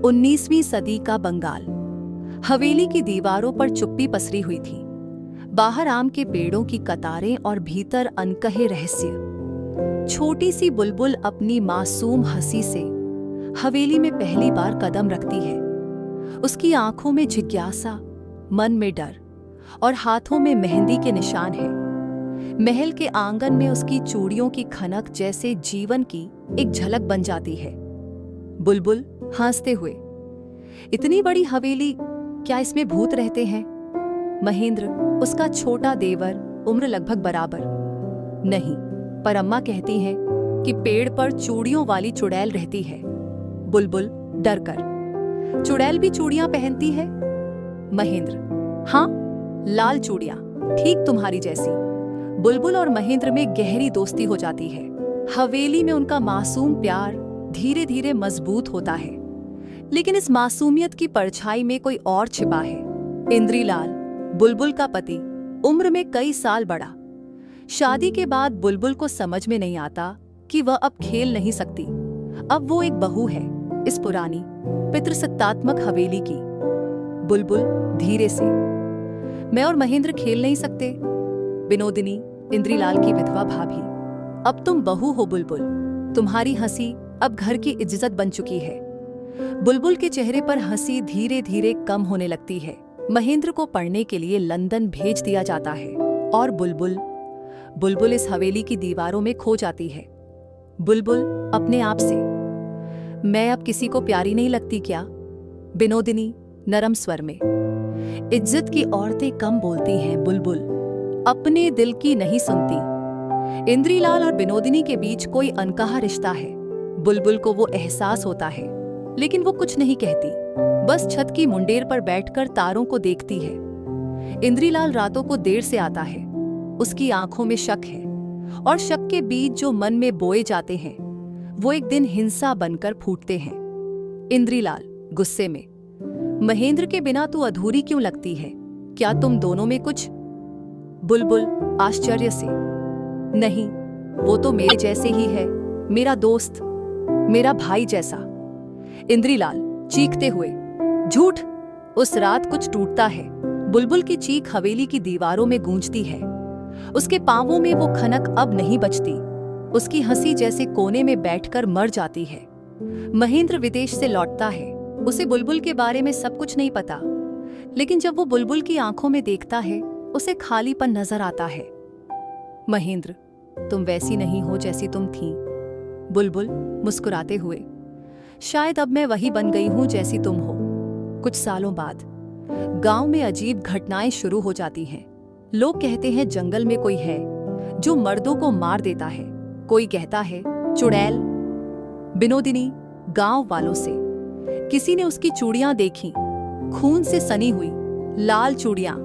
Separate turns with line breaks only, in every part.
19वीं सदी का बंगाल। हवेली की दीवारों पर चुप्पी पसरी हुई थी। बाहर आम के पेड़ों की कतारें और भीतर अनकहे रहस्य। छोटी सी बुलबुल अपनी मासूम हंसी से हवेली में पहली बार कदम रखती है। उसकी आंखों में जिज्ञासा, मन में डर और हाथों में मेहंदी के निशान हैं। महल के आंगन में उसकी चूड़ियों की खनक जैसे जीवन की एक झलक बन जाती है। बुलबुल हंसते हुए, इतनी बड़ी हवेली, क्या इसमें भूत रहते हैं? महेंद्र, उसका छोटा देवर, उम्र लगभग बराबर। नहीं, पर अम्मा कहती हैं कि पेड़ पर चूड़ियों वाली चुड़ैल रहती है। बुलबुल डर कर, चुड़ैल भी चूड़ियां पहनती है? महेंद्र, हाँ, लाल चूड़ियां, ठीक तुम्हारी जैसी। बुलबुल और महेंद्र में गहरी दोस्ती हो जाती है। हवेली में उनका मासूम प्यार धीरे धीरे मजबूत होता है। लेकिन इस मासूमियत की परछाई में कोई और छिपा है। इंद्रीलाल, बुलबुल का पति, उम्र में कई साल बड़ा। शादी के बाद बुलबुल को समझ में नहीं आता कि वह अब खेल नहीं सकती। अब वो एक बहू है इस पुरानी पितृसत्तात्मक हवेली की। बुलबुल धीरे से, मैं और महेंद्र खेल नहीं सकते। विनोदिनी, इंद्रीलाल की विधवा भाभी, अब तुम बहू हो बुलबुल, तुम्हारी हंसी अब घर की इज्जत बन चुकी है। बुलबुल के चेहरे पर हंसी धीरे धीरे कम होने लगती है। महेंद्र को पढ़ने के लिए लंदन भेज दिया जाता है और बुलबुल इस हवेली की दीवारों में खो जाती है। बुलबुल अपने आप से, मैं अब किसी को प्यारी नहीं लगती क्या? विनोदिनी नरम स्वर में, इज्जत की औरतें कम बोलती हैं बुलबुल, अपने दिल की नहीं सुनती। इंद्रीलाल और विनोदिनी के बीच कोई अनकहा रिश्ता है। बुलबुल को वो एहसास होता है, लेकिन वो कुछ नहीं कहती, बस छत की मुंडेर पर बैठकर तारों को देखती है। इंद्रीलाल रातों को देर से आता है। उसकी आंखों में शक है, और शक के बीज जो मन में बोए जाते हैं वो एक दिन हिंसा बनकर फूटते हैं। इंद्रीलाल गुस्से में, महेंद्र के बिना तू अधूरी क्यों लगती है? क्या तुम दोनों में कुछ? बुलबुल आश्चर्य से, नहीं, वो तो मेरे जैसे ही है, मेरा दोस्त, मेरा भाई जैसा। इंद्रीलाल चीखते हुए, झूठ, उस रात कुछ टूटता है। बुलबुल की चीख हवेली की दीवारों में गूंजती है। उसके पांवों में वो खनक अब नहीं बचती। उसकी हंसी जैसे कोने में बैठकर मर जाती है। महेंद्र विदेश से लौटता है। उसे बुलबुल के बारे में सब कुछ नहीं पता, लेकिन जब वो बुलबुल की आंखों में देखता है उसे खालीपन नजर आता है। महेंद्र, तुम वैसी नहीं हो जैसी तुम थी। बुलबुल मुस्कुराते हुए, शायद अब मैं वही बन गई हूं जैसी तुम हो। कुछ सालों बाद गांव में अजीब घटनाएं शुरू हो जाती हैं। लोग कहते हैं जंगल में कोई है जो मर्दों को मार देता है। कोई कहता है चुड़ैल। विनोदिनी गांव वालों से, किसी ने उसकी चूड़ियां देखी, खून से सनी हुई लाल चूड़ियां।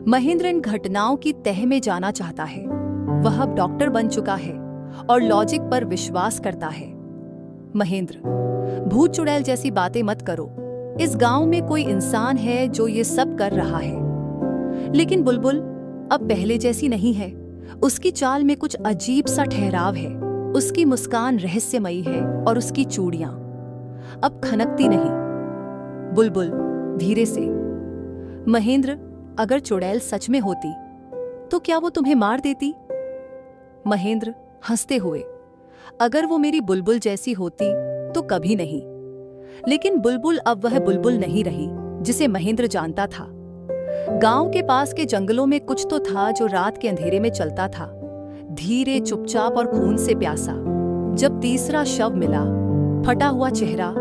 महेंद्र इन घटनाओं की तह में जाना चाहता है। वह अब डॉक्टर बन चुका है और लॉजिक पर विश्वास करता है। महेंद्र, भूत चुड़ैल जैसी बातें मत करो। इस गांव में कोई इंसान है जो ये सब कर रहा है। लेकिन बुलबुल अब पहले जैसी नहीं है। उसकी चाल में कुछ अजीब सा ठहराव है। उसकी मुस्कान रहस्यमयी है और उसकी चूड़ियां अब खनकती नहीं। बुलबुल धीरे से, महेंद्र, अगर चुड़ैल सच में होती तो क्या वो तुम्हें मार देती? महेंद्र हंसते हुए, अगर वो मेरी बुलबुल जैसी होती तो कभी नहीं। लेकिन बुलबुल अब वह बुलबुल नहीं रही जिसे महेंद्र जानता था। गांव के पास के जंगलों में कुछ तो था जो रात के अंधेरे में चलता था, धीरे, चुपचाप और खून से प्यासा। जब तीसरा शव मिला, फटा हुआ चेहरा,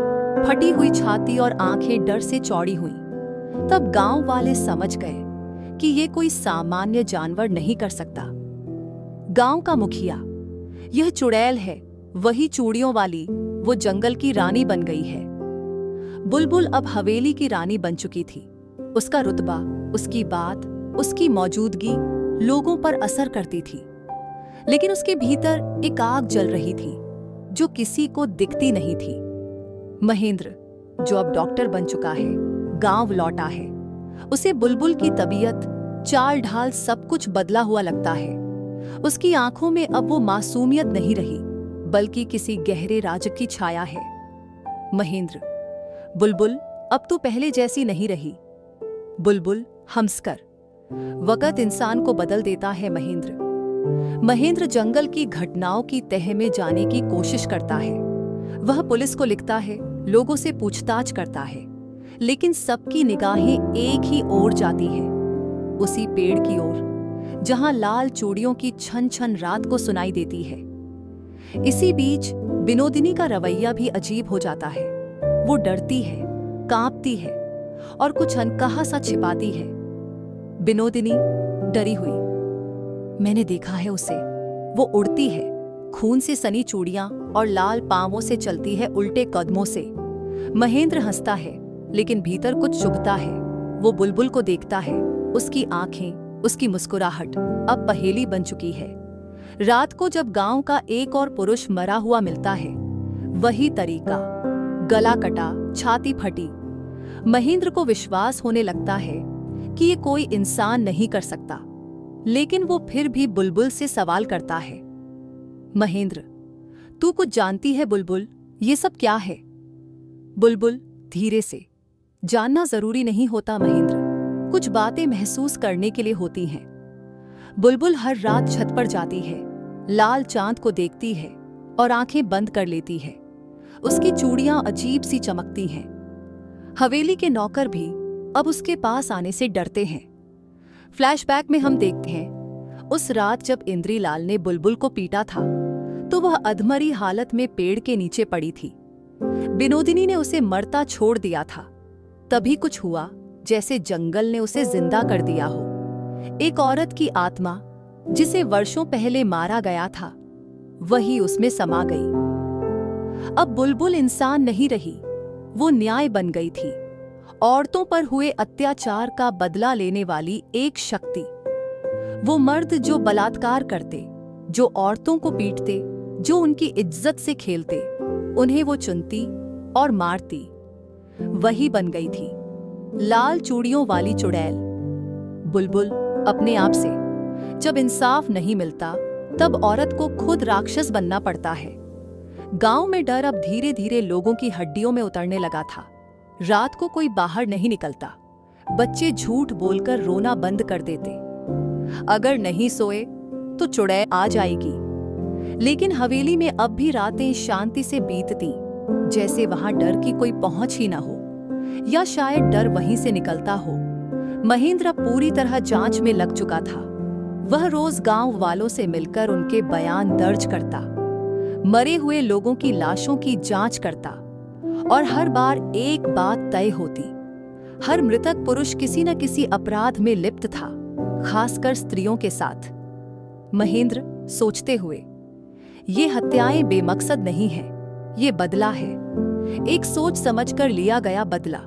फटी हुई छाती और आंखें डर से चौड़ी हुईं, तब गांव वाले समझ गए कि ये कोई सामान्य जानवर नहीं कर सकता। गांव का मुखिया, यह चुड़ैल है, वही चूड़ियों वाली, वो जंगल की रानी बन गई है। बुलबुल अब हवेली की रानी बन चुकी थी। उसका रुतबा, उसकी बात, उसकी मौजूदगी लोगों पर असर करती थी। लेकिन उसके भीतर एक आग जल रही थी जो किसी को दिखती नहीं थी। महेंद्र, जो अब डॉक्टर बन चुका है, गांव लौटा है। उसे बुलबुल की तबीयत, चाल ढाल सब कुछ बदला हुआ लगता है। उसकी आंखों में अब वो मासूमियत नहीं रही, बल्कि किसी गहरे राज की छाया है। महेंद्र, बुलबुल, अब तू पहले जैसी नहीं रही। बुलबुल हंसकर, वक़्त इंसान को बदल देता है महेंद्र जंगल की घटनाओं की तह में जाने की कोशिश करता है। वह पुलिस को लिखता है, लोगों से पूछताछ करता है, लेकिन सबकी निगाहें एक ही ओर जाती हैं, उसी पेड़ की ओर जहां लाल चूड़ियों की छन छन रात को सुनाई देती है। इसी बीच विनोदिनी का रवैया भी अजीब हो जाता है। वो डरती है, कांपती है और कुछ अनकहा सा छिपाती है। विनोदिनी डरी हुई, मैंने देखा है उसे, वो उड़ती है, खून से सनी चूड़ियां और लाल पांवों से चलती है उल्टे कदमों से। महेंद्र हंसता है, लेकिन भीतर कुछ चुभता है। वो बुलबुल को देखता है, उसकी आंखें, उसकी मुस्कुराहट अब पहेली बन चुकी है। रात को जब गांव का एक और पुरुष मरा हुआ मिलता है, वही तरीका, गला कटा, छाती फटी। महेंद्र को विश्वास होने लगता है कि ये कोई इंसान नहीं कर सकता, लेकिन वो फिर भी बुलबुल से सवाल करता है, महेंद्र, तू कुछ जानती है बुलबुल, ये सब क्या है? बुलबुल धीरे से, जानना जरूरी नहीं होता महेंद्र, कुछ बातें महसूस करने के लिए होती हैं। बुलबुल हर रात छत पर जाती है, लाल चांद को देखती है और आंखें बंद कर लेती है। उसकी चूड़ियां अजीब सी चमकती हैं। हवेली के नौकर भी अब उसके पास आने से डरते हैं। फ्लैशबैक में हम देखते हैं, उस रात जब इंद्रीलाल ने बुलबुल को पीटा था तो वह अधमरी हालत में पेड़ के नीचे पड़ी थी। विनोदिनी ने उसे मरता छोड़ दिया था। तभी कुछ हुआ जैसे जंगल ने उसे जिंदा कर दिया हो। एक औरत की आत्मा, जिसे वर्षों पहले मारा गया था, वही उसमें समा गई। अब बुलबुल इंसान नहीं रही, वो न्याय बन गई थी, औरतों पर हुए अत्याचार का बदला लेने वाली एक शक्ति। वो मर्द जो बलात्कार करते, जो औरतों को पीटते, जो उनकी इज्जत से खेलते, उन्हें वो चुनती और मारती, वही बन गई थी लाल चूड़ियों वाली चुड़ैल। बुलबुल अपने आप से, जब इंसाफ नहीं मिलता तब औरत को खुद राक्षस बनना पड़ता है। गांव में डर अब धीरे धीरे लोगों की हड्डियों में उतरने लगा था। रात को कोई बाहर नहीं निकलता, बच्चे झूठ बोलकर रोना बंद कर देते। अगर नहीं सोए तो चुड़ैल आ जाएगी। लेकिन हवेली में अब भी रातें शांति से बीतती, जैसे वहां डर की कोई पहुंच ही ना हो, या शायद डर वहीं से निकलता हो। महेंद्र पूरी तरह जांच में लग चुका था। वह रोज गांव वालों से मिलकर उनके बयान दर्ज करता, मरे हुए लोगों की लाशों की जांच करता, और हर बार एक बात तय होती, हर मृतक पुरुष किसी न किसी अपराध में लिप्त था, खासकर स्त्रियों के साथ। महेंद्र सोचते हुए, ये हत्याएं बेमकसद नहीं है, ये बदला है, एक सोच समझकर लिया गया बदला।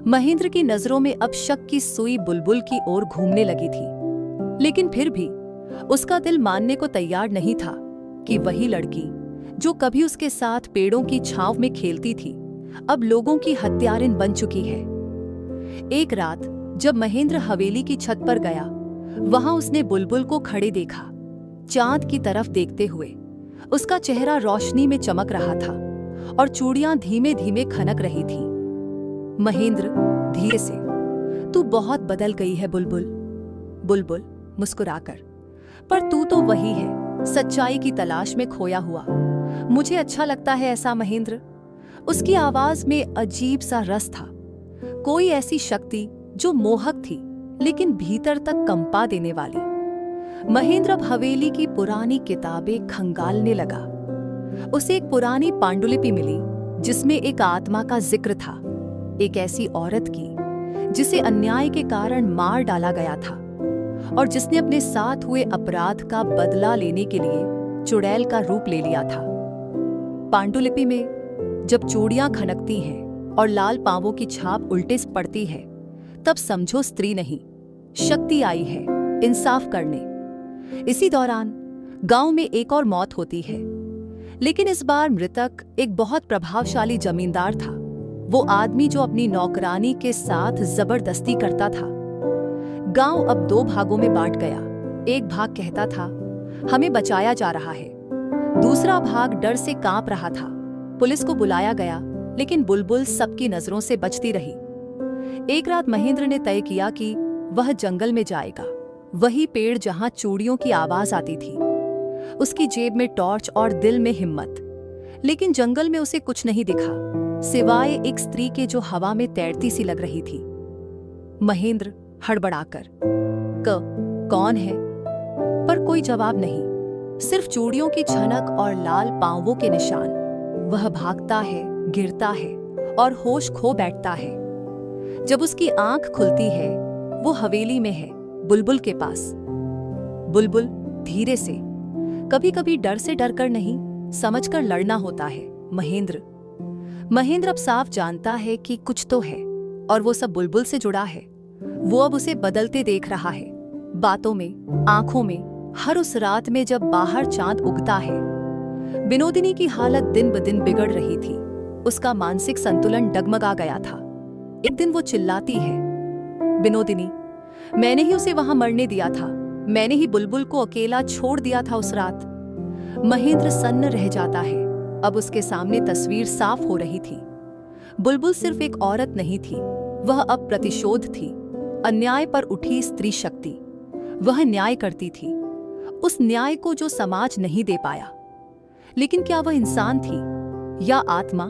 महेंद्र की नजरों में अब शक की सुई बुलबुल की ओर घूमने लगी थी, लेकिन फिर भी उसका दिल मानने को तैयार नहीं था कि वही लड़की जो कभी उसके साथ पेड़ों की छांव में खेलती थी, अब लोगों की हत्यारिन बन चुकी है। एक रात जब महेंद्र हवेली की छत पर गया, वहां उसने बुलबुल को खड़े देखा, चांद की तरफ देखते हुए। उसका चेहरा रोशनी में चमक रहा था और चूड़ियां धीमे धीमे खनक रही थी। महेंद्र धीरे से, तू बहुत बदल गई है बुलबुल। बुलबुल मुस्कुराकर, पर तू तो वही है, सच्चाई की तलाश में खोया हुआ। मुझे अच्छा लगता है ऐसा महेंद्र। उसकी आवाज में अजीब सा रस था, कोई ऐसी शक्ति जो मोहक थी लेकिन भीतर तक कंपा देने वाली। महेंद्र अब हवेली की पुरानी किताबें खंगालने लगा। उसे एक पुरानी पांडुलिपि मिली जिसमें एक आत्मा का जिक्र था, एक ऐसी औरत की जिसे अन्याय के कारण मार डाला गया था और जिसने अपने साथ हुए अपराध का बदला लेने के लिए चुड़ैल का रूप ले लिया था। पांडुलिपि में जब चूड़ियां खनकती हैं और लाल पांवों की छाप उल्टे पड़ती है, तब समझो स्त्री नहीं, शक्ति आई है इंसाफ करने। इसी दौरान गांव में एक और मौत होती है, लेकिन इस बार मृतक एक बहुत प्रभावशाली जमींदार था। वो आदमी जो अपनी नौकरानी के साथ जबरदस्ती करता था। गांव अब दो भागों में बांट गया। एक भाग कहता था, हमें बचाया जा रहा है। दूसरा भाग डर से कांप रहा था। पुलिस को बुलाया गया, लेकिन बुलबुल सबकी नजरों से बचती रही। एक रात महेंद्र ने तय किया कि वह जंगल में जाएगा, वही पेड़ जहां चूड़ियों की आवाज आती थी। उसकी जेब में टॉर्च और दिल में हिम्मत। लेकिन जंगल में उसे कुछ नहीं दिखा, सिवाय एक स्त्री के जो हवा में तैरती सी लग रही थी। महेंद्र हड़बड़ाकर, कौन है? पर कोई जवाब नहीं, सिर्फ चूड़ियों की छनक और लाल पांवों के निशान। वह भागता है, गिरता है और होश खो बैठता है। जब उसकी आंख खुलती है, वो हवेली में है, बुलबुल के पास। बुलबुल धीरे से, कभी कभी डर से डर कर नहीं, समझकर लड़ना होता है। महेंद्र अब साफ जानता है कि कुछ तो है, और वो सब बुलबुल से जुड़ा है। वो अब उसे बदलते देख रहा है, बातों में, आंखों में, हर उस रात में जब बाहर चांद उगता है। विनोदिनी की हालत दिन ब दिन बिगड़ रही थी। उसका मानसिक संतुलन डगमगा गया था। एक दिन वो चिल्लाती है, विनोदिनी, मैंने ही उसे वहां मरने दिया था, मैंने ही बुलबुल को अकेला छोड़ दिया था उस रात। महेंद्र सन्न रह जाता है। अब उसके सामने तस्वीर साफ हो रही थी। बुलबुल सिर्फ एक औरत नहीं थी, वह अब प्रतिशोध थी, अन्याय पर उठी स्त्री शक्ति। वह न्याय करती थी, उस न्याय को जो समाज नहीं दे पाया। लेकिन क्या वह इंसान थी या आत्मा?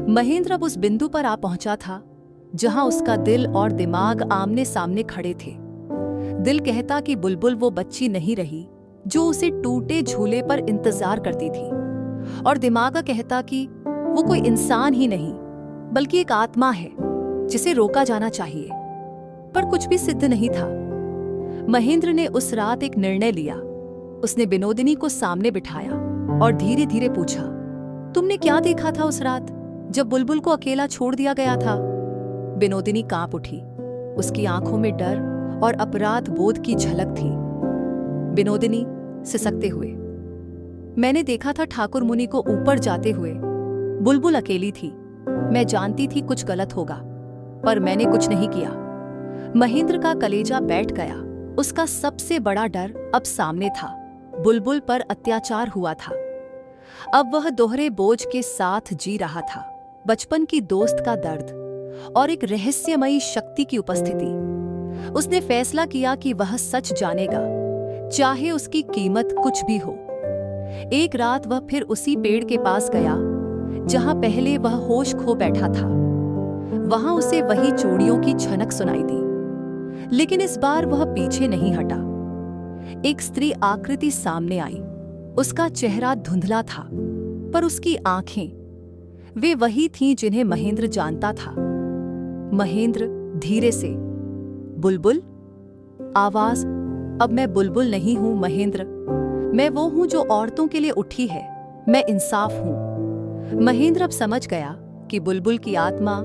महेंद्र अब उस बिंदु पर आ पहुंचा था जहां उसका दिल और दिमाग आमने सामने खड़े थे। दिल कहता कि बुलबुल वो बच्ची नहीं रही जो उसे टूटे झूले पर इंतजार करती थी, और दिमाग कहता कि वो कोई इंसान ही नहीं बल्कि एक आत्मा है जिसे रोका जाना चाहिए। पर कुछ भी सिद्ध नहीं था। महेंद्र ने उस रात एक निर्णय लिया। उसने विनोदिनी को सामने बिठाया और धीरे धीरे पूछा, तुमने क्या देखा था उस रात जब बुलबुल को अकेला छोड़ दिया गया था? विनोदिनी कांप उठी। उसकी आंखों में डर और अपराध बोध की झलक थी। विनोदिनी सिसकते हुए, मैंने देखा था ठाकुर मुनि को ऊपर जाते हुए। बुलबुल अकेली थी, मैं जानती थी कुछ गलत होगा, पर मैंने कुछ नहीं किया। महेंद्र का कलेजा बैठ गया। उसका सबसे बड़ा डर अब सामने था, बुलबुल पर अत्याचार हुआ था। अब वह दोहरे बोझ के साथ जी रहा था, बचपन की दोस्त का दर्द और एक रहस्यमयी शक्ति की उपस्थिति। उसने फैसला किया कि वह सच जानेगा, चाहे उसकी कीमत कुछ भी हो। एक रात वह फिर उसी पेड़ के पास गया जहां पहले वह होश खो बैठा था। वहां उसे वही चूड़ियों की छनक सुनाई दी, लेकिन इस बार वह पीछे नहीं हटा। एक स्त्री आकृति सामने आई। उसका चेहरा धुंधला था, पर उसकी आंखें, वे वही थीं जिन्हें महेंद्र जानता था। महेंद्र धीरे से, बुलबुल? आवाज, अब मैं बुलबुल नहीं हूं महेंद्र, मैं वो हूं जो औरतों के लिए उठी है, मैं इंसाफ हूं। महेंद्र अब समझ गया कि बुलबुल की आत्मा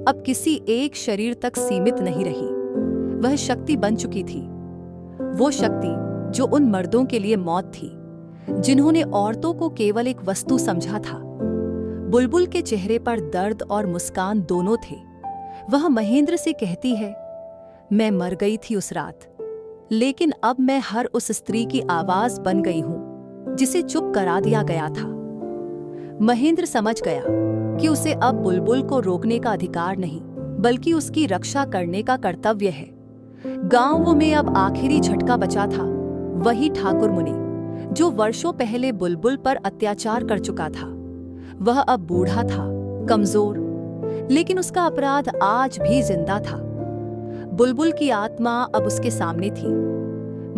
अब किसी एक शरीर तक सीमित नहीं रही। वह शक्ति बन चुकी थी, वो शक्ति जो उन मर्दों के लिए मौत थी जिन्होंने औरतों को केवल एक वस्तु समझा था। बुलबुल के चेहरे पर दर्द और मुस्कान दोनों थे। वह महेंद्र से कहती है, मैं मर गई थी उस रात, लेकिन अब मैं हर उस स्त्री की आवाज बन गई हूं जिसे चुप करा दिया गया था। महेंद्र समझ गया कि उसे अब बुलबुल को रोकने का अधिकार नहीं, बल्कि उसकी रक्षा करने का कर्तव्य है। गांव में अब आखिरी झटका बचा था, वही ठाकुर मुनि जो वर्षों पहले बुलबुल पर अत्याचार कर चुका था। वह अब बूढ़ा था, कमजोर, लेकिन उसका अपराध आज भी जिंदा था। बुलबुल की आत्मा अब उसके सामने थी।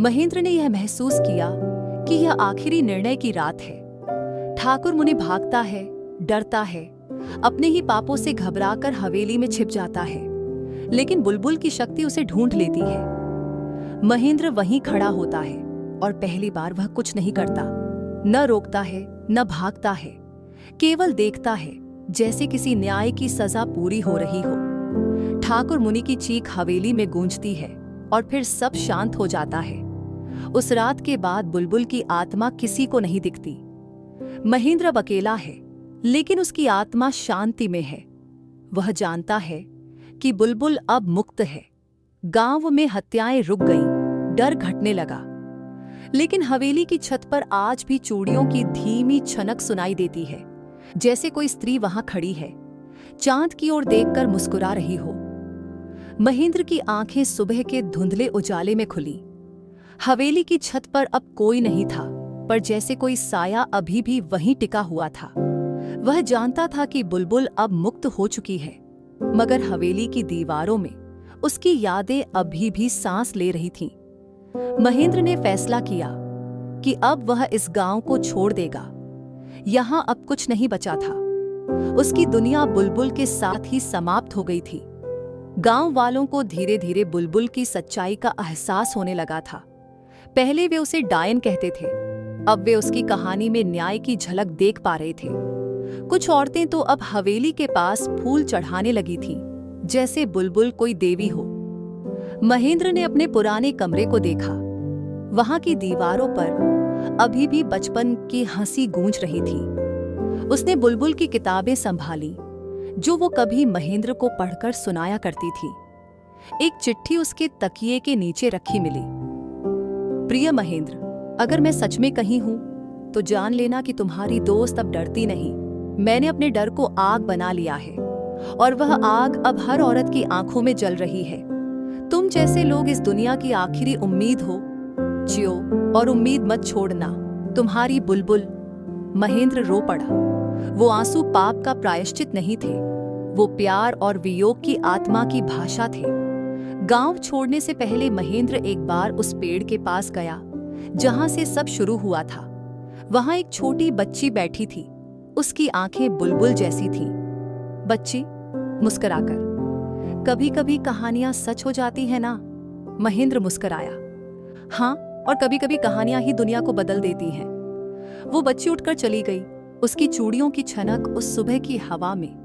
महेंद्र ने यह महसूस किया कि यह आखिरी निर्णय की रात है। ठाकुर मुनि भागता है, डरता है, अपने ही पापों से घबराकर हवेली में छिप जाता है, लेकिन बुलबुल की शक्ति उसे ढूंढ लेती है। महेंद्र वहीं खड़ा होता है और पहली बार वह कुछ नहीं करता, न रोकता है, न भागता है, केवल देखता है जैसे किसी न्याय की सजा पूरी हो रही हो। ठाकुर मुनि की चीख हवेली में गूंजती है और फिर सब शांत हो जाता है। उस रात के बाद बुलबुल की आत्मा किसी को नहीं दिखती। महेंद्र अब अकेला है, लेकिन उसकी आत्मा शांति में है। वह जानता है कि बुलबुल अब मुक्त है। गांव में हत्याएं रुक गईं, डर घटने लगा, लेकिन हवेली की छत पर आज भी चूड़ियों की धीमी छनक सुनाई देती है, जैसे कोई स्त्री वहां खड़ी है, चांद की ओर देखकर मुस्कुरा रही हो। महेंद्र की आंखें सुबह के धुंधले उजाले में खुली। हवेली की छत पर अब कोई नहीं था, पर जैसे कोई साया अभी भी वहीं टिका हुआ था। वह जानता था कि बुलबुल अब मुक्त हो चुकी है, मगर हवेली की दीवारों में उसकी यादें अभी भी सांस ले रही थीं। महेंद्र ने फैसला किया कि अब वह इस गांव को छोड़ देगा। यहां अब कुछ नहीं बचा था। उसकी दुनिया बुलबुल के साथ ही समाप्त हो गई थी। गांव वालों को धीरे धीरे बुलबुल की सच्चाई का एहसास होने लगा था। पहले वे उसे डायन कहते थे, अब वे उसकी कहानी में न्याय की झलक देख पा रहे थे। कुछ औरतें तो अब हवेली के पास फूल चढ़ाने लगी थीं, जैसे बुलबुल कोई देवी हो। महेंद्र ने अपने पुराने कमरे को देखा। वहां की दीवारों पर अभी भी बचपन की हंसी गूंज रही थी। उसने बुलबुल की किताबें संभाली, जो वो कभी महेंद्र को पढ़कर सुनाया करती थी। एक चिट्ठी उसके तकिए के नीचे रखी मिली। प्रिय महेंद्र, अगर मैं सच में कहीं हूं तो जान लेना कि तुम्हारी दोस्त अब डरती नहीं। मैंने अपने डर को आग बना लिया है, और वह आग अब हर औरत की आंखों में जल रही है। तुम जैसे लोग इस दुनिया की आखिरी उम्मीद हो। जियो और उम्मीद मत छोड़ना। तुम्हारी बुलबुल। महेंद्र रो पड़ा। वो आंसू पाप का प्रायश्चित नहीं थे, वो प्यार और वियोग की आत्मा की भाषा थे। गांव छोड़ने से पहले महेंद्र एक बार उस पेड़ के पास गया जहां से सब शुरू हुआ था। वहां एक छोटी बच्ची बैठी थी। उसकी आंखें बुलबुल जैसी थीं। बच्ची मुस्कुराकर, कभी कभी कहानियां सच हो जाती है ना? महेंद्र मुस्कुराया। हाँ, और कभी कभी कहानियां ही दुनिया को बदल देती हैं। वो बच्ची उठकर चली गई। उसकी चूड़ियों की छनक उस सुबह की हवा में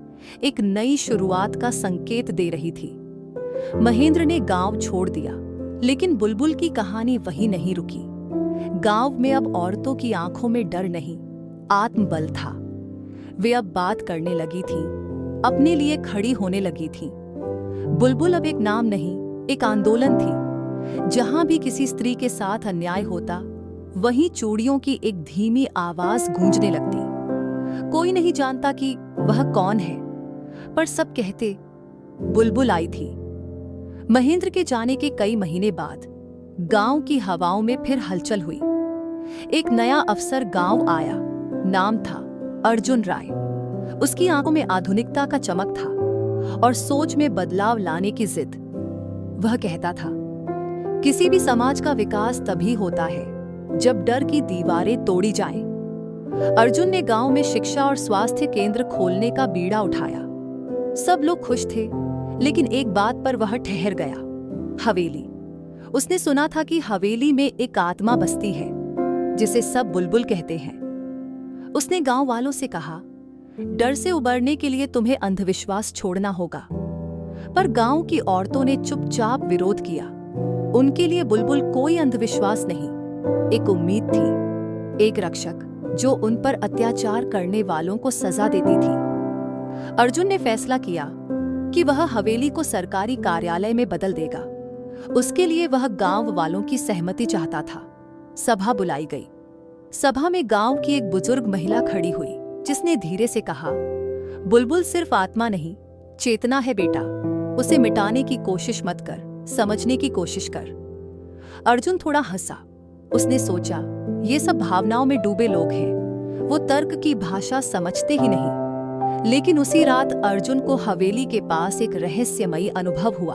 एक नई शुरुआत का संकेत दे रही थी। महेंद्र ने गांव छोड़ दिया, लेकिन बुलबुल की कहानी वहीं नहीं रुकी। गांव में अब औरतों की आंखों में डर नहीं, आत्मबल था। वे अब बात करने लगी थीं, अपने लिए खड़ी होने लगी थीं। बुलबुल अब एक नाम नहीं, एक आंदोलन थी। जहां भी किसी स्त्री के साथ अन्याय होता, वहीं चूड़ियों की एक धीमी आवाज गूंजने लगती। कोई नहीं जानता कि वह कौन है, पर सब कहते बुलबुल आई थी। महेंद्र के जाने के कई महीने बाद गांव की हवाओं में फिर हलचल हुई। एक नया अफसर गांव आया। नाम था अर्जुन राय। उसकी आंखों में आधुनिकता का चमक था और सोच में बदलाव लाने की जिद। वह कहता था, किसी भी समाज का विकास तभी होता है जब डर की दीवारें तोड़ी जाएं। अर्जुन ने गांव में शिक्षा और स्वास्थ्य केंद्र खोलने का बीड़ा उठाया। सब लोग खुश थे, लेकिन एक बात पर वह ठहर गया, हवेली। उसने सुना था कि हवेली में एक आत्मा बसती है, जिसे सब बुलबुल कहते हैं। उसने गांव वालों से कहा, डर से उबरने के लिए तुम्हें अंधविश्वास छोड़ना होगा। पर गांव की औरतों ने चुपचाप विरोध किया। उनके लिए बुलबुल कोई अंधविश्वास नहीं, एक उम्मीद थी, एक रक्षक जो उन पर अत्याचार करने वालों को सजा देती थी। अर्जुन ने फैसला किया कि वह हवेली को सरकारी कार्यालय में बदल देगा। उसके लिए वह गांव वालों की सहमति चाहता था। सभा बुलाई गई। सभा में गांव की एक बुजुर्ग महिला खड़ी हुई, जिसने धीरे से कहा, बुलबुल सिर्फ आत्मा नहीं, चेतना है बेटा। उसे मिटाने की कोशिश मत कर, समझने की कोशिश कर। अर्जुन थोड़ा हंसा। उसने सोचा, ये सब भावनाओं में डूबे लोग हैं, वो तर्क की भाषा समझते ही नहीं। लेकिन उसी रात अर्जुन को हवेली के पास एक रहस्यमयी अनुभव हुआ।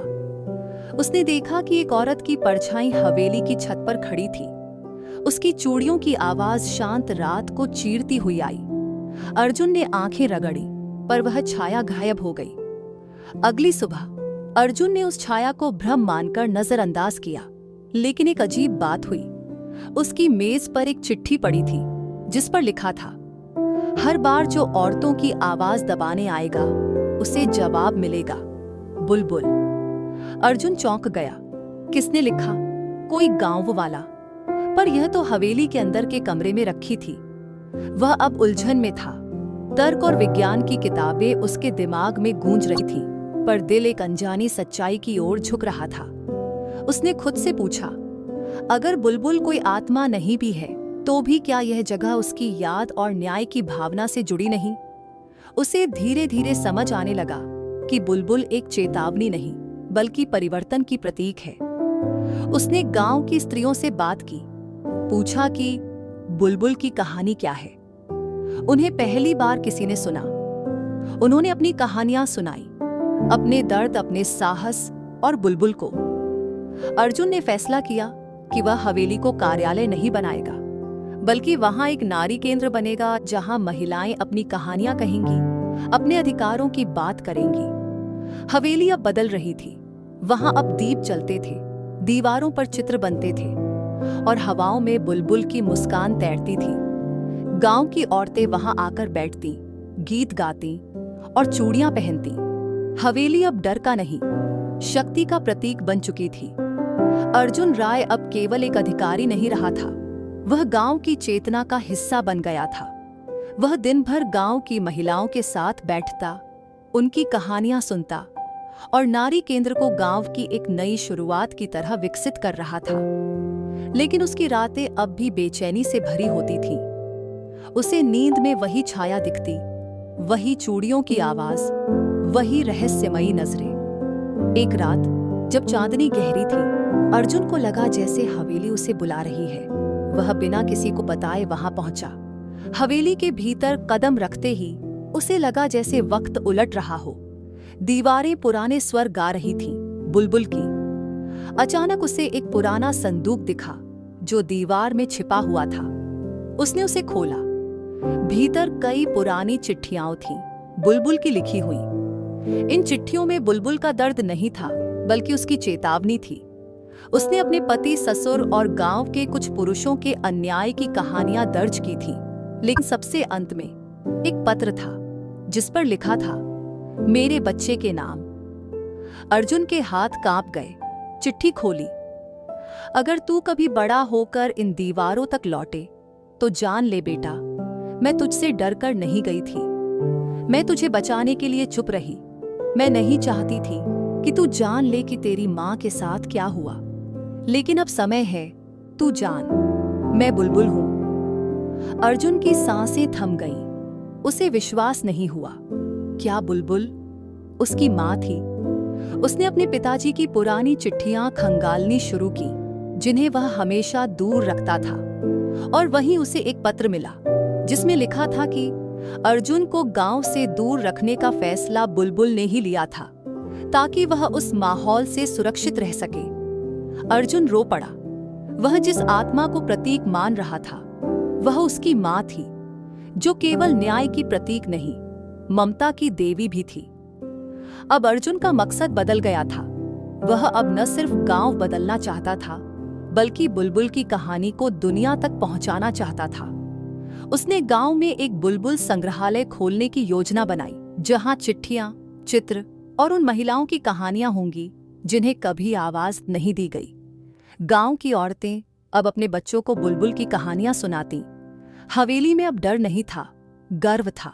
उसने देखा कि एक औरत की परछाई हवेली की छत पर खड़ी थी। उसकी चूड़ियों की आवाज शांत रात को चीरती हुई आई। अर्जुन ने आंखें रगड़ी, पर वह छाया गायब हो गई। अगली सुबह अर्जुन ने उस छाया को भ्रम मानकर नजरअंदाज किया, लेकिन एक अजीब बात हुई। उसकी मेज पर एक चिट्ठी पड़ी थी, जिस पर लिखा था, हर बार जो औरतों की आवाज दबाने आएगा, उसे जवाब मिलेगा, बुलबुल। अर्जुन चौंक गया। किसने लिखा? कोई गांव वाला। पर यह तो हवेली के अंदर के कमरे में रखी थी। वह अब उलझन में था। तर्क और विज्ञान की किताबें उसके दिमाग में गूंज रही थीं, पर दिल एक अनजानी सच्चाई की ओर झुक रहा था। उसने खुद से पूछा, अगर बुलबुल कोई आत्मा नहीं भी है, तो भी क्या यह जगह उसकी याद और न्याय की भावना से जुड़ी नहीं? उसे धीरे धीरे समझ आने लगा कि बुलबुल एक चेतावनी नहीं बल्कि परिवर्तन की प्रतीक है। उसने गांव की स्त्रियों से बात की, पूछा कि बुलबुल की कहानी क्या है। उन्हें पहली बार किसी ने सुना। उन्होंने अपनी कहानियां सुनाई, अपने दर्द, अपने साहस और बुलबुल को। अर्जुन ने फैसला किया कि वह हवेली को कार्यालय नहीं बनाएगा, बल्कि वहां एक नारी केंद्र बनेगा जहां महिलाएं अपनी कहानियां कहेंगी, अपने अधिकारों की बात करेंगी। हवेली अब बदल रही थी। वहां अब दीप जलते थे, दीवारों पर चित्र बनते थे और हवाओं में बुलबुल की मुस्कान तैरती थी। गांव की औरतें वहां आकर बैठती, गीत गाती और चूड़ियां पहनती। हवेली अब डर का नहीं, शक्ति का प्रतीक बन चुकी थी। अर्जुन राय अब केवल एक अधिकारी नहीं रहा था, वह गांव की चेतना का हिस्सा बन गया था। वह दिन भर गांव की महिलाओं के साथ बैठता, उनकी कहानियां सुनता और नारी केंद्र को गांव की एक नई शुरुआत की तरह विकसित कर रहा था। लेकिन उसकी रातें अब भी बेचैनी से भरी होती थीं। उसे नींद में वही छाया दिखती, वही चूड़ियों की आवाज, वही रहस्यमयी नजरें। एक रात जब चांदनी गहरी थी, अर्जुन को लगा जैसे हवेली उसे बुला रही है। वह बिना किसी को बताए वहां पहुंचा। हवेली के भीतर कदम रखते ही उसे लगा जैसे वक्त उलट रहा हो। दीवारें पुराने स्वर गा रही थीं, बुलबुल की। अचानक उसे एक पुराना संदूक दिखा जो दीवार में छिपा हुआ था। उसने उसे खोला। भीतर कई पुरानी चिट्ठियां थीं, बुलबुल की लिखी हुई। इन चिट्ठियों में बुलबुल का दर्द नहीं था, बल्कि उसकी चेतावनी थी। उसने अपने पति, ससुर और गांव के कुछ पुरुषों के अन्याय की कहानियां दर्ज की थी। लेकिन सबसे अंत में एक पत्र था जिस पर लिखा था, मेरे बच्चे के नाम। अर्जुन के हाथ कांप गए। चिट्ठी खोली। अगर तू कभी बड़ा होकर इन दीवारों तक लौटे तो जान ले बेटा, मैं तुझसे डरकर नहीं गई थी। मैं तुझे बचाने के लिए चुप रही। मैं नहीं चाहती थी कि तू जान ले कि तेरी मां के साथ क्या हुआ। लेकिन अब समय है, तू जान, मैं बुलबुल हूं। अर्जुन की सांसें थम गईं। उसे विश्वास नहीं हुआ। क्या बुलबुल उसकी मां थी? उसने अपने पिताजी की पुरानी चिट्ठियां खंगालनी शुरू की, जिन्हें वह हमेशा दूर रखता था। और वहीं उसे एक पत्र मिला जिसमें लिखा था कि अर्जुन को गांव से दूर रखने का फैसला बुलबुल ने ही लिया था, ताकि वह उस माहौल से सुरक्षित रह सके। अर्जुन रो पड़ा। वह जिस आत्मा को प्रतीक मान रहा था, वह उसकी मां थी, जो केवल न्याय की प्रतीक नहीं, ममता की देवी भी थी। अब अर्जुन का मकसद बदल गया था। वह अब न सिर्फ गांव बदलना चाहता था, बल्कि बुलबुल की कहानी को दुनिया तक पहुंचाना चाहता था। उसने गांव में एक बुलबुल संग्रहालय खोलने की योजना बनाई, जहां चिट्ठियां, चित्र और उन महिलाओं की कहानियां होंगी जिन्हें कभी आवाज नहीं दी गई। गांव की औरतें अब अपने बच्चों को बुलबुल की कहानियां सुनाती। हवेली में अब डर नहीं था, गर्व था।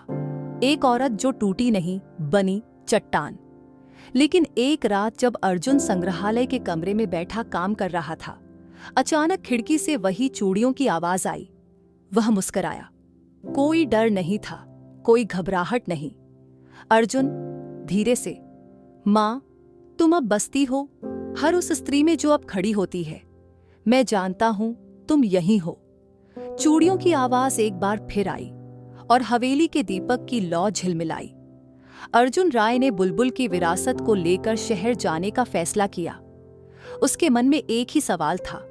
एक औरत जो टूटी नहीं, बनी चट्टान। लेकिन एक रात जब अर्जुन संग्रहालय के कमरे में बैठा काम कर रहा था, अचानक खिड़की से वही चूड़ियों की आवाज आई। वह मुस्कुराया। कोई डर नहीं था, कोई घबराहट नहीं। अर्जुन धीरे से, मां, तुम अब बसती हो हर उस स्त्री में जो अब खड़ी होती है। मैं जानता हूं तुम यहीं हो। चूड़ियों की आवाज एक बार फिर आई और हवेली के दीपक की लौ झिलमिलाई। अर्जुन राय ने बुलबुल की विरासत को लेकर शहर जाने का फैसला किया। उसके मन में एक ही सवाल था,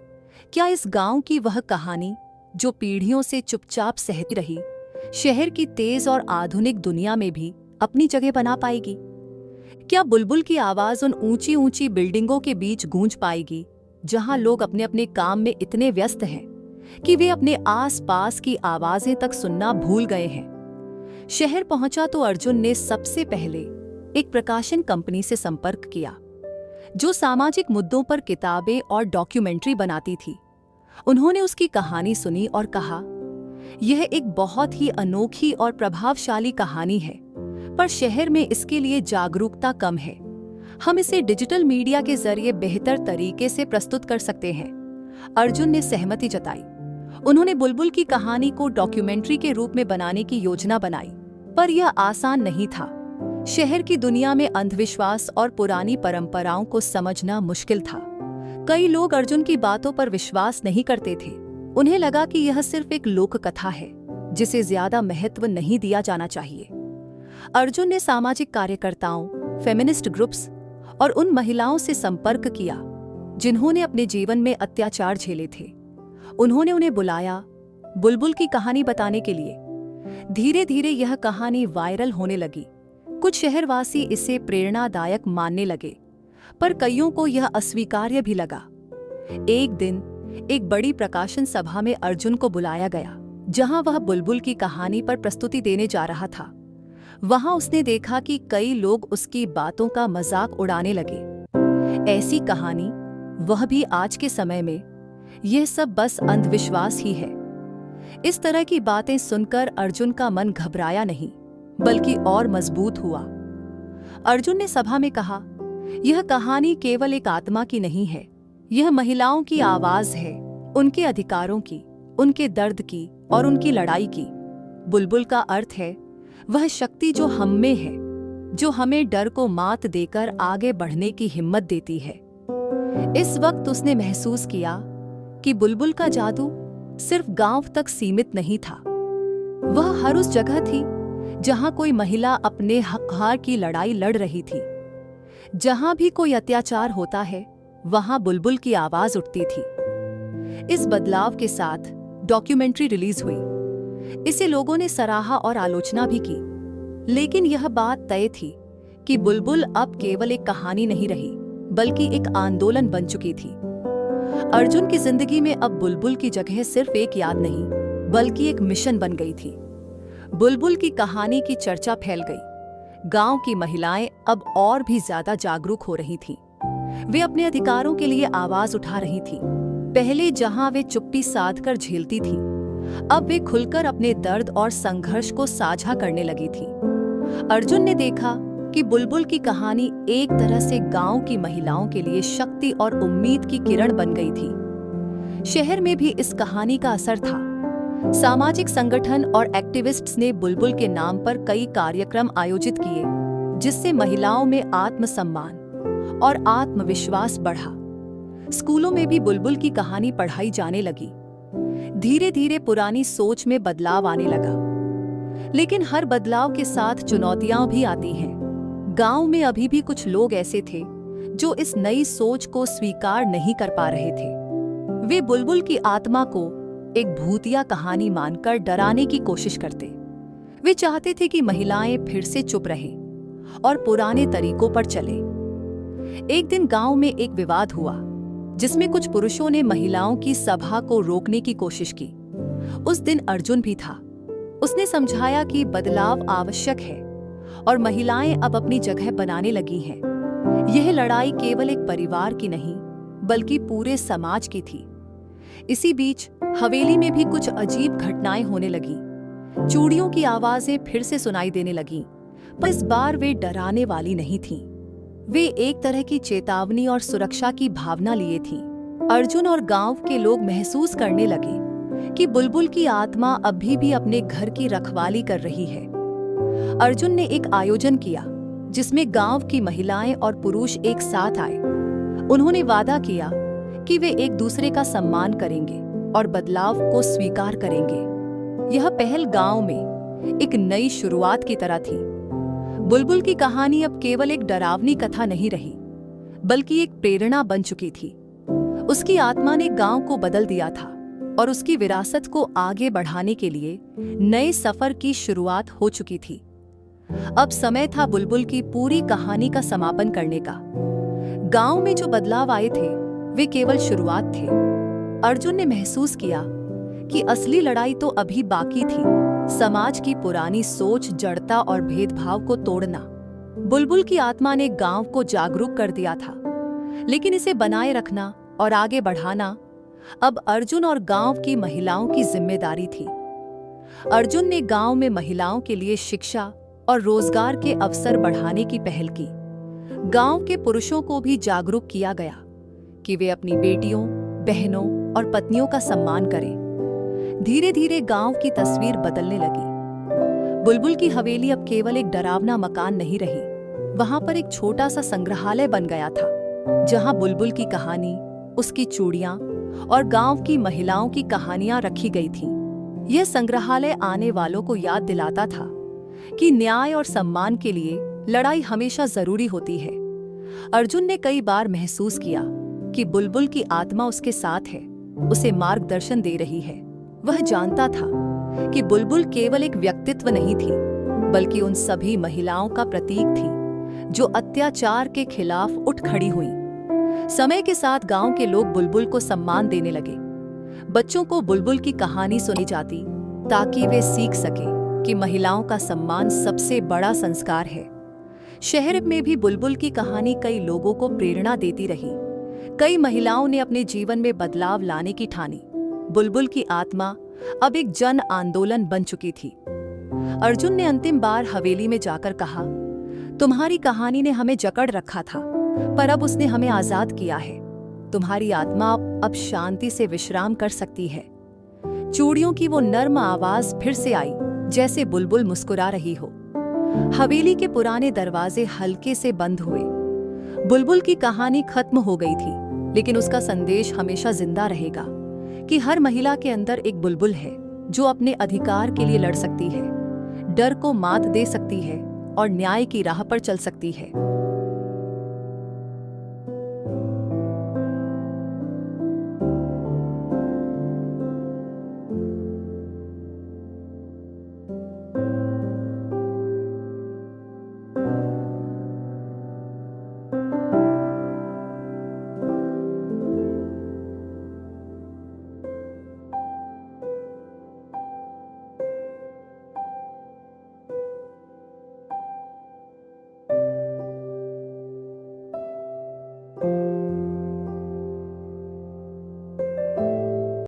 क्या इस गांव की वह कहानी जो पीढ़ियों से चुपचाप सहती रही, शहर की तेज और आधुनिक दुनिया में भी अपनी जगह बना पाएगी? क्या बुलबुल की आवाज उन ऊंची ऊंची बिल्डिंगों के बीच गूंज पाएगी, जहां लोग अपने अपने काम में इतने व्यस्त हैं कि वे अपने आस-पास की आवाजें तक सुनना भूल गए हैं? शहर पहुंचा तो अर्जुन ने सबसे पहले एक प्रकाशन कंपनी से संपर्क किया, जो सामाजिक मुद्दों पर किताबें और डॉक्यूमेंट्री बनाती थी। उन्होंने उसकी कहानी सुनी और कहा, यह एक बहुत ही अनोखी और प्रभावशाली कहानी है, पर शहर में इसके लिए जागरूकता कम है। हम इसे डिजिटल मीडिया के जरिए बेहतर तरीके से प्रस्तुत कर सकते हैं। अर्जुन ने सहमति जताई। उन्होंने बुलबुल की कहानी को डॉक्यूमेंट्री के रूप में बनाने की योजना बनाई। पर यह आसान नहीं था। शहर की दुनिया में अंधविश्वास और पुरानी परंपराओं को समझना मुश्किल था। कई लोग अर्जुन की बातों पर विश्वास नहीं करते थे। उन्हें लगा कि यह सिर्फ एक लोक कथा है जिसे ज्यादा महत्व नहीं दिया जाना चाहिए। अर्जुन ने सामाजिक कार्यकर्ताओं, फेमिनिस्ट ग्रुप्स और उन महिलाओं से संपर्क किया जिन्होंने अपने जीवन में अत्याचार झेले थे। उन्होंने उन्हें बुलाया बुलबुल की कहानी बताने के लिए। धीरे धीरे यह कहानी वायरल होने लगी। कुछ शहरवासी इसे प्रेरणादायक मानने लगे, पर कईयों को यह अस्वीकार्य भी लगा। एक दिन एक बड़ी प्रकाशन सभा में अर्जुन को बुलाया गया, जहां वह बुलबुल की कहानी पर प्रस्तुति देने जा रहा था। वहां उसने देखा कि कई लोग उसकी बातों का मजाक उड़ाने लगे। ऐसी कहानी, वह भी आज के समय में, यह सब बस अंधविश्वास ही है। इस तरह की बातें सुनकर अर्जुन का मन घबराया नहीं, बल्कि और मजबूत हुआ। अर्जुन ने सभा में कहा, यह कहानी केवल एक आत्मा की नहीं है, यह महिलाओं की आवाज है, उनके अधिकारों की, उनके दर्द की और उनकी लड़ाई की। बुलबुल का अर्थ है वह शक्ति जो हम में है, जो हमें डर को मात देकर आगे बढ़ने की हिम्मत देती है। इस वक्त उसने महसूस किया कि बुलबुल का जादू सिर्फ गांव तक सीमित नहीं था। वह हर उस जगह थी जहां कोई महिला अपने हक की लड़ाई लड़ रही थी। जहां भी कोई अत्याचार होता है, वहां बुलबुल की आवाज उठती थी। इस बदलाव के साथ डॉक्यूमेंट्री रिलीज हुई। इसे लोगों ने सराहा और आलोचना भी की, लेकिन यह बात तय थी कि बुलबुल अब केवल एक कहानी नहीं रही, बल्कि एक आंदोलन बन चुकी थी। अर्जुन की जिंदगी में अब बुलबुल की जगह सिर्फ एक याद नहीं, बल्कि एक मिशन बन गई थी। बुलबुल की कहानी की चर्चा फैल गई। गांव की महिलाएं अब और भी ज्यादा जागरूक हो रही थीं। वे अपने अधिकारों के लिए आवाज उठा रही थीं। पहले जहां वे चुप्पी साधकर झेलती थीं, अब वे खुलकर अपने दर्द और संघर्ष को साझा करने लगी थीं। अर्जुन ने देखा कि बुलबुल की कहानी एक तरह से गांव की महिलाओं के लिए शक्ति और उम्मीद की किरण बन गई थी। शहर में भी इस कहानी का असर था। सामाजिक संगठन और एक्टिविस्ट्स ने बुलबुल के नाम पर कई कार्यक्रम आयोजित किए, जिससे महिलाओं में आत्मसम्मान और आत्मविश्वास बढ़ा। स्कूलों में भी बुलबुल की कहानी पढ़ाई जाने लगी। धीरे धीरे पुरानी सोच में बदलाव आने लगा। लेकिन हर बदलाव के साथ चुनौतियां भी आती हैं। गांव में अभी भी कुछ लोग ऐसे थे जो इस नई सोच को स्वीकार नहीं कर पा रहे थे। वे बुलबुल की आत्मा को एक भूतिया कहानी मानकर डराने की कोशिश करते। वे चाहते थे कि महिलाएं फिर से चुप रहें और पुराने तरीकों पर चलें। एक दिन गांव में एक विवाद हुआ, जिसमें कुछ पुरुषों ने महिलाओं की सभा को रोकने की कोशिश की। उस दिन अर्जुन भी था। उसने समझाया कि बदलाव आवश्यक है और महिलाएं अब अपनी जगह बनाने लगी हैं। यह लड़ाई केवल एक परिवार की नहीं, बल्कि पूरे समाज की थी। इसी बीच हवेली में भी कुछ अजीब घटनाएं होने लगी। चूड़ियों की आवाजें फिर से सुनाई देने लगीं, पर इस बार वे डराने वाली नहीं थीं। वे एक तरह की चेतावनी और सुरक्षा की भावना लिए थीं। अर्जुन और गांव के लोग महसूस करने लगे कि बुलबुल की आत्मा अभी भी अपने घर की रखवाली कर रही है। अर्जुन ने एक आयोजन किया, जिसमें गांव की महिलाएं और पुरुष एक साथ आए। उन्होंने वादा किया कि वे एक दूसरे का सम्मान करेंगे और बदलाव को स्वीकार करेंगे। यह पहल गांव में एक नई शुरुआत की तरह थी। बुलबुल की कहानी अब केवल एक डरावनी कथा नहीं रही, बल्कि एक प्रेरणा बन चुकी थी। उसकी आत्मा ने गांव को बदल दिया था और उसकी विरासत को आगे बढ़ाने के लिए नए सफर की शुरुआत हो चुकी थी। अब समय था बुलबुल की पूरी कहानी का समापन करने का। गांव में जो बदलाव आए थे, वे केवल शुरुआत थे। अर्जुन ने महसूस किया कि असली लड़ाई तो अभी बाकी थी। समाज की पुरानी सोच, जड़ता और भेदभाव को तोड़ना। बुलबुल की आत्मा ने गांव को जागरूक कर दिया था, लेकिन इसे बनाए रखना और आगे बढ़ाना अब अर्जुन और गांव की महिलाओं की जिम्मेदारी थी। अर्जुन ने गांव में महिलाओं के लिए शिक्षा और रोजगार के अवसर बढ़ाने की पहल की। गांव के पुरुषों को भी जागरूक किया गया कि वे अपनी बेटियों, बहनों और पत्नियों का सम्मान करें। धीरे धीरे गांव की तस्वीर बदलने लगी। बुलबुल की हवेली अब केवल एक डरावना मकान नहीं रही, वहां पर एक छोटा सा संग्रहालय बन गया था, जहां बुलबुल की कहानी, उसकी चूड़ियां और गांव की महिलाओं की कहानियां रखी गई थीं। यह संग्रहालय आने वालों को याद दिलाता था कि न्याय और सम्मान के लिए लड़ाई हमेशा जरूरी होती है। अर्जुन ने कई बार महसूस किया कि बुलबुल की आत्मा उसके साथ है, उसे मार्गदर्शन दे रही है। वह जानता था कि बुलबुल केवल एक व्यक्तित्व नहीं थी, बल्कि उन सभी महिलाओं का प्रतीक थी जो अत्याचार के खिलाफ उठ खड़ी हुईं। समय के साथ गांव के लोग बुलबुल को सम्मान देने लगे। बच्चों को बुलबुल की कहानी सुनी जाती ताकि वे सीख सके कि महिलाओं का सम्मान सबसे बड़ा संस्कार है। शहर में भी बुलबुल की कहानी कई लोगों को प्रेरणा देती रही। कई महिलाओं ने अपने जीवन में बदलाव लाने की ठानी। बुलबुल की आत्मा अब एक जन आंदोलन बन चुकी थी। अर्जुन ने अंतिम बार हवेली में जाकर कहा, तुम्हारी कहानी ने हमें जकड़ रखा था, पर अब उसने हमें आजाद किया है। तुम्हारी आत्मा अब शांति से विश्राम कर सकती है। चूड़ियों की वो नर्म आवाज फिर से आई, जैसे बुलबुल मुस्कुरा रही हो। हवेली के पुराने दरवाजे हल्के से बंद हुए। बुलबुल की कहानी खत्म हो गई थी, लेकिन उसका संदेश हमेशा जिंदा रहेगा कि हर महिला के अंदर एक बुलबुल है जो अपने अधिकार के लिए लड़ सकती है, डर को मात दे सकती है और न्याय की राह पर चल सकती है।